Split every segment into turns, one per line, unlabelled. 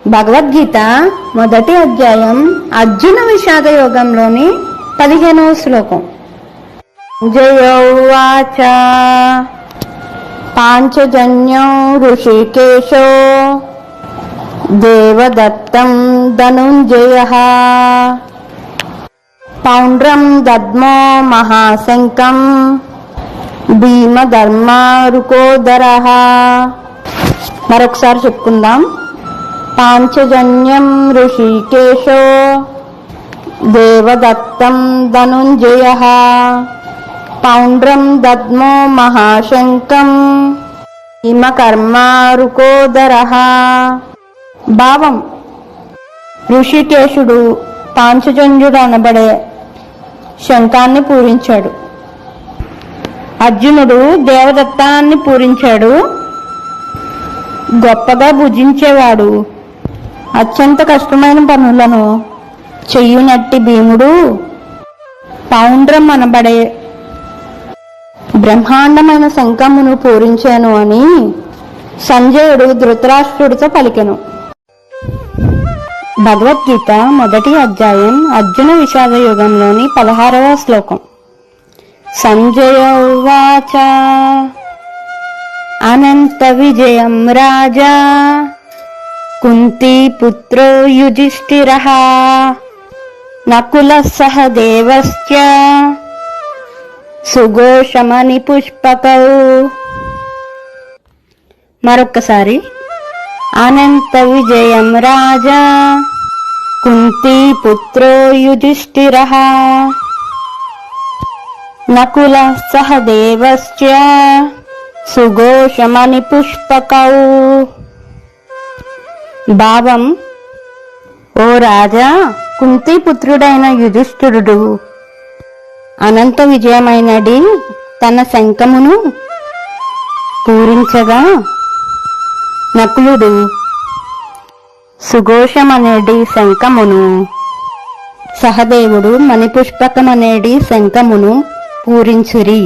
భగవద్గీత మొదటి అధ్యాయం అర్జున విషాద యోగంలోని 15వ శ్లోకం. జయోవాచ పాంచజన్యం ఋషికేశో దేవదత్తం ధనుంజయః పౌండ్రం దద్మో మహాశంకం భీమధర్మారుకోదరః. మరొకసారి చెప్పుకుందాం. పాంచజన్యం ఋషికేశో దేవదత్తం ధనుంజయః పౌండ్రం దద్మో మహాశంకం భీమకర్మారుకోదరః. భావం: ఋషికేశుడు పాంచజన్యుడు అనబడే శంఖాన్ని పూరించాడు. అర్జునుడు దేవదత్తాన్ని పూరించాడు. గొప్పగా భుజించేవాడు. అత్యంత కష్టమైన పనులను చెయ్యునట్టి భీముడు పౌండ్రం అనబడే బ్రహ్మాండమైన శంఖమును పూరించాను అని సంజయుడు ధృతరాష్ట్రుడితో పలికెను. భగవద్గీత మొదటి అధ్యాయం అర్జున విషాద యుగంలోని 16వ శ్లోకం. సంజయ ఉవాచ అనంత విజయం రాజా కుంతీ పుత్రో యుధిష్ఠిరః నకులః సహదేవశ్చ సుఘోషమణి పుష్పకౌ. మరొక్కసారి. అనంత విజయం రాజా కుంతీ పుత్రో యుధిష్ఠిరః నకులః సహదేవశ్చ సుఘోషమణి పుష్పకౌ. భావం: ఓ రాజా, కుంతీ పుత్రుడైన యుధిష్ఠిరుడు అనంత విజయమైనది తన శంఖమును పూరించగా నకులుడు సుఘోషమనేది శంఖమును, సహదేవుడు మణిపుష్పకమనేది శంఖమును పూరించిరి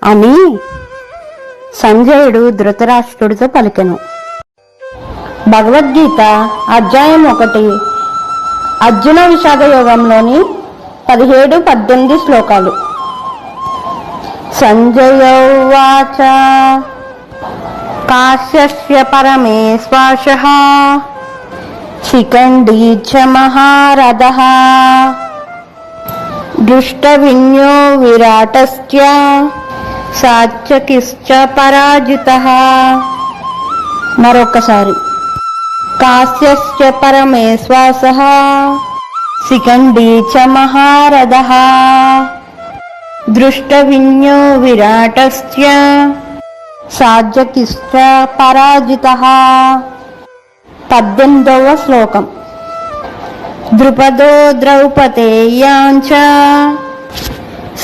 అని సంజయుడు ధృతరాష్ట్రుడితో పలికెను. భగవద్గీత అధ్యాయం 1 అర్జున విషాద యోగంలోని 17-18 శ్లోకాలు. సంజయ ఉవాచ కాశ్యస్య పరమేశ్వాసః శిఖండీ చ మహారథః దృష్టవిన్యో విరాటశ్చ సాత్యకిశ్చ పరాజితః. మరొకసారి. కాశ్యస్య పరమేశ్వాసః శిఖండీ చ మహారథః దృష్టవిన్యో విరాటశ్చ సాత్యకిశ్చ పరాజితః. 18వ శ్లోకం. ద్రుపదో ద్రౌపదేయాంచ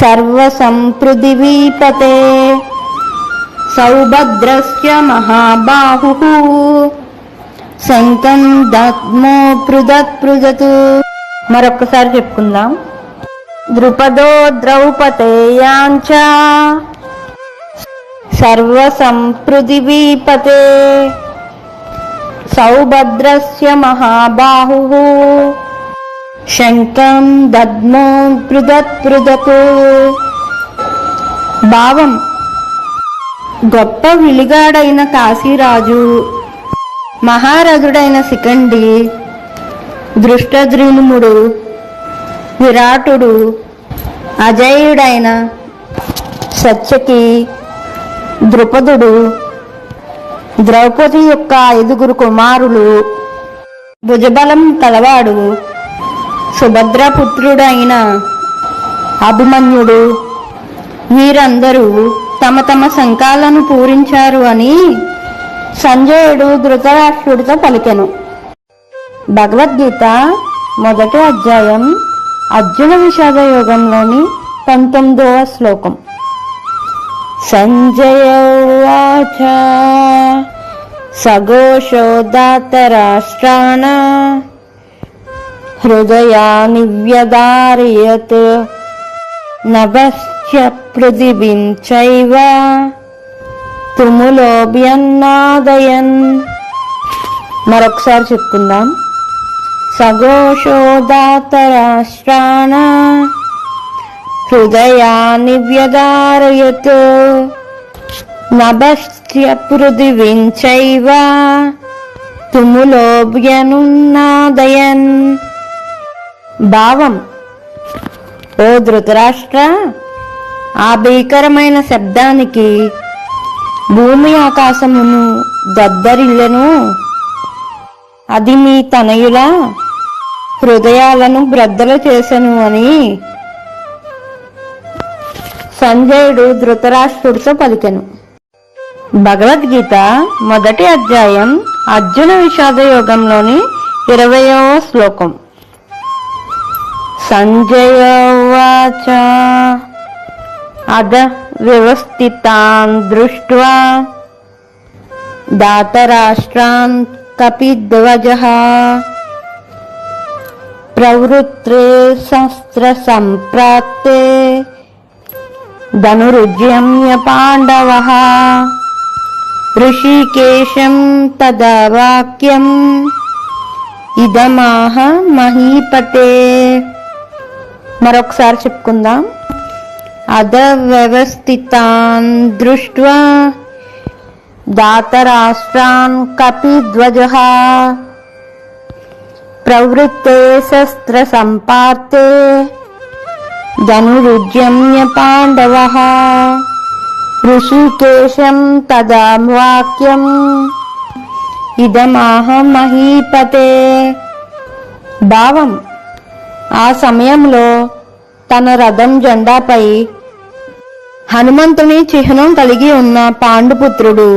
సర్వసంపృథివీపతే సౌభద్రస్య మహాబాహుః శంఖం దద్మో పృథక్. మరొక్కసారి చెప్పుకుందాం. ద్రుపదో ద్రౌపదేయాంచ సర్వసంపృథివీపతే సౌభద్రస్య మహాబాహుః శంఖం దద్మో పృథక్. భావం: గొప్ప విలిగాడైన కాశీరాజు, మహారథుడైన శిఖండి, దృష్టద్యుమ్నుడు, విరాటుడు, అజేయుడైన సాత్యకి, ద్రుపదుడు, ద్రౌపది యొక్క 5 కుమారులు, భుజబలం కలవాడు, సుభద్రపుత్రుడైన అభిమన్యుడు, వీరందరూ తమ తమ శంఖాలను పూరించారు అని సంజయుడు ధృతరాష్ట్రుడితో పలికెను. భగవద్గీత మొదటి అధ్యాయం అర్జున విషాద యోగంలోని 19వ శ్లోకం. సంజయ ఉవాచ సఘోషో ధార్తరాష్ట్రాణ హృదయాని వ్యధారయత్ నభశ్చ పృథివీం చైవ తుములోభ్యన్నాదయన్. మరొకసారి చెప్పుకుందాం. సఘోషోదాతరాష్ట్రాణ హృదయాన్ని వ్యదారయత్ నభస్య పృథివీంచైవ తుములోభ్యనున్నాదయన్. భావం: ఓ ధృతరాష్ట్ర, ఆ భీకరమైన శబ్దానికి భూమి ఆకాశమును దద్దరిల్లెను. అది మీ తనయుల హృదయాలను బ్రద్దలు చేసెను అని సంజయుడు ధృతరాష్ట్రుడితో పలికెను. భగవద్గీత మొదటి అధ్యాయం అర్జున విషాద యోగంలోని 20వ శ్లోకం. సంజయ ఉవాచ అద వ్యవస్థితాన్ దృష్ట్వా దాతరాష్ట్రాన్ కపిధ్వజః ప్రవృత్రే శస్త్ర సంప్రాప్తే ధనురుజ్యమ్య పాండవః ఋషికేశం తదా వాక్యం ఇదమాహ మహీపతే. మరొకసారి చెప్పుకుందాం. అద వ్యవస్థితాన్ దృష్ట్వా దాతరాష్ట్రాన్ కపిధ్వజః ప్రవృత్తే శస్త్ర సంపార్తే ధనురుజ్యమ్య పాండవః ఋషికేశం తదా వాక్యం ఇదమాహ మహీపతే. భావం: ఆ సమయంలో తన రథం జెండాపై హనుమంతుని చిహ్నం కలిగి ఉన్న పాండుపుత్రుడు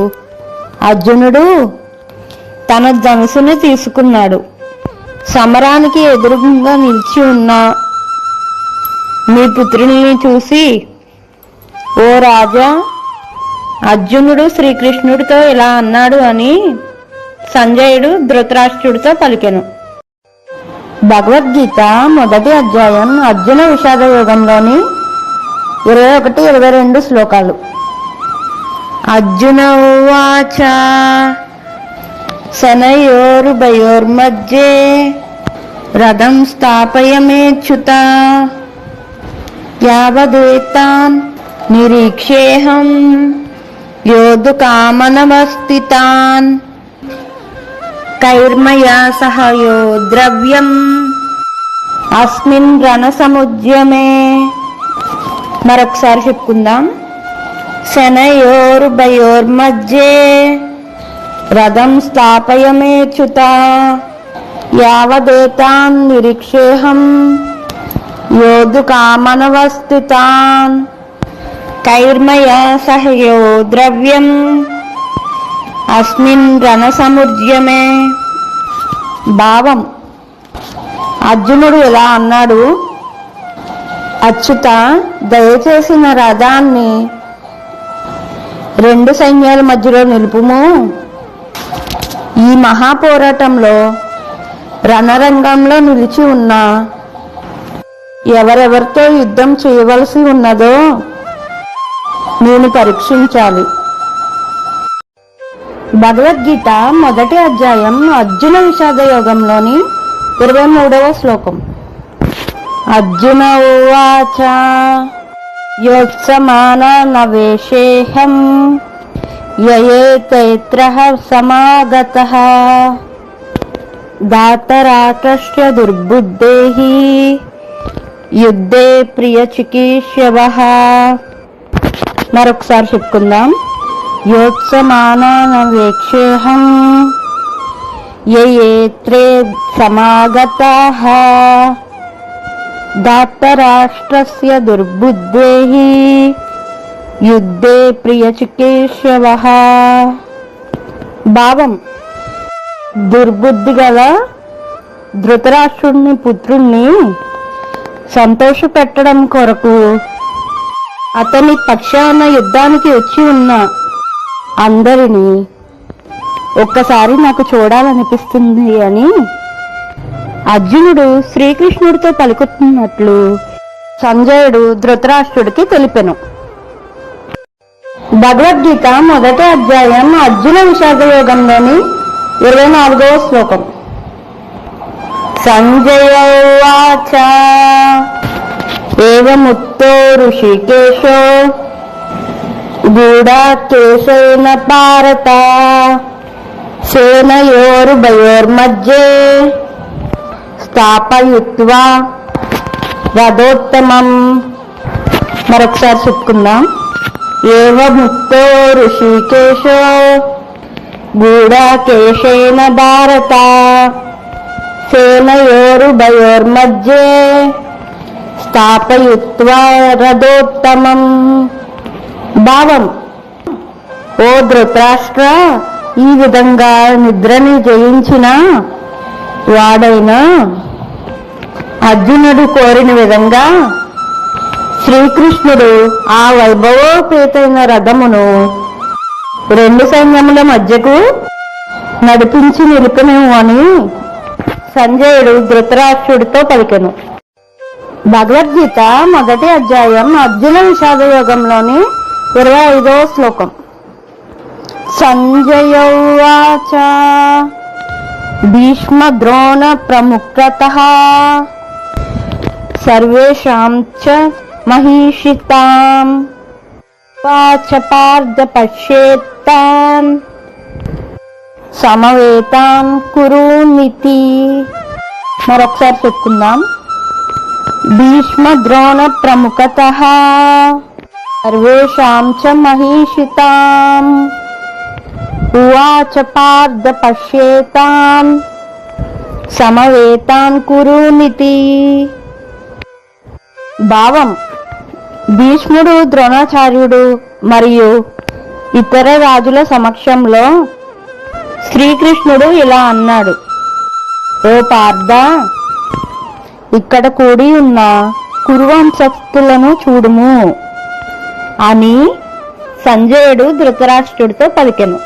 అర్జునుడు తన ధనుసుని తీసుకున్నాడు. సమరానికి ఎదురుగా నిలిచి ఉన్న మీ పుత్రుల్ని చూసి, ఓ రాజా, అర్జునుడు శ్రీకృష్ణుడితో ఇలా అన్నాడు అని సంజయుడు ధృతరాష్ట్రుడితో పలికెను. భగవద్గీత మొదటి అధ్యాయం అర్జున విషాద యోగంలోని 21-22 శ్లోకాలు. అర్జున ఉవాచ శనయోరుభయోర్మధ్యే రథం స్థాపయమేచ్యుత యావదేతాన్ నిరీక్షేహం యోధుకామనవస్థితాన్ కైర్మయా సహయో ద్రవ్యం అస్మిన్ రణసముద్యమే. మరొకసారి చెప్పుకుందాం. శనయోరుభయోర్మధ్యే రథం స్థాపయమేచ్యుత యావదేతాన్ నిరీక్షేహం యోధుకామనవస్థితాన్ కైర్మయా సహయో ద్రవ్యం అస్మిన్ రణసముద్యమే. భావం: అర్జునుడు ఇలా అన్నాడు, అచ్యుత, దయచేసి నా రథాన్ని 2 సైన్యాల మధ్యలో నిలుపుము. ఈ మహాపోరాటంలో రణరంగంలో నిలిచి ఉన్న ఎవరెవరితో యుద్ధం చేయవలసి ఉన్నదో నేను పరీక్షించాలి. భగవద్గీత మొదటి అధ్యాయం అర్జున విషాద యోగంలోని 23వ శ్లోకం. అర్జున ఉవాచ యోత్సమానవేషేహం యయేతైత్రః సమాగతః దాతరాష్ట్రస్య దుర్బుద్ధేః యుద్ధే ప్రియచికీర్షవః. మరొకసారి చెప్పుకుందాం. యోత్సమానవేక్షేహం యయేత్రే సమాగతః దాతరాష్ట్రస్య దుర్బుద్ధేః యుద్ధే ప్రియచికీర్షవః. భావం: దుర్బుద్ధి గల ధృతరాష్ట్రుని పుత్రుణ్ణి సంతోషపెట్టడం కొరకు అతని పక్షాన యుద్ధానికి వచ్చి ఉన్న అందరినీ ఒక్కసారి నాకు చూడాలనిపిస్తుంది అని అర్జునుడు శ్రీకృష్ణుడితో పలుకుతున్నట్లు సంజయుడు ధృతరాష్ట్రుడికి తెలిపెను. భగవద్గీత మొదటి అధ్యాయం అర్జున విషాద యోగంలోని 24వ శ్లోకం. సంజయ ఉవాచ ఏవముక్తో ఋషికేశో గూఢకేశేన భారత సేనయోరుభయోర్మధ్యే స్థాపయిత్వా రథోత్తమం. మరొకసారి చెప్పుకుందాం. ఏవముక్తో ఋషికేశో గూఢకేశేన భారత సేనయోరుభయోర్మధ్యే స్థాపయిత్వా రథోత్తమం. భావం: ఓ ధృతరాష్ట్ర, ఈ విధంగా నిద్రని జయించిన వాడైన అర్జునుడు కోరిన విధంగా శ్రీకృష్ణుడు ఆ వైభవోపేతమైన రథమును రెండు సైన్యముల మధ్యకు నడిపించి నిలిపెను అని సంజయుడు ధృతరాష్ట్రుడితో పలికెను. భగవద్గీత 1వ అధ్యాయం అర్జున విషాద యోగంలోని 25వ శ్లోకం. సంజయ ఉవాచ భీష్మ ద్రోణ ప్రముఖతః సర్వేషాం చ మహిషితాం వాచ పార్థ పశ్యేత్తాం సమవేతాం కురునితి. మరొకసారి చెప్పుకుందాం. భీష్మ ద్రోణ ప్రముఖతః సర్వేషాం చ మహిషితాం ఉవాచ పార్థ పశ్యేతాం సమవేతాన్ కురునితి. భావం: భీష్ముడు, ద్రోణాచార్యుడు మరియు ఇతర రాజుల సమక్షంలో శ్రీకృష్ణుడు ఇలా అన్నాడు: ఓ పార్థ, ఇక్కడ కూడి ఉన్న కురువంశస్థులను చూడుము అని సంజయుడు ధృతరాష్ట్రుడితో పలికెను.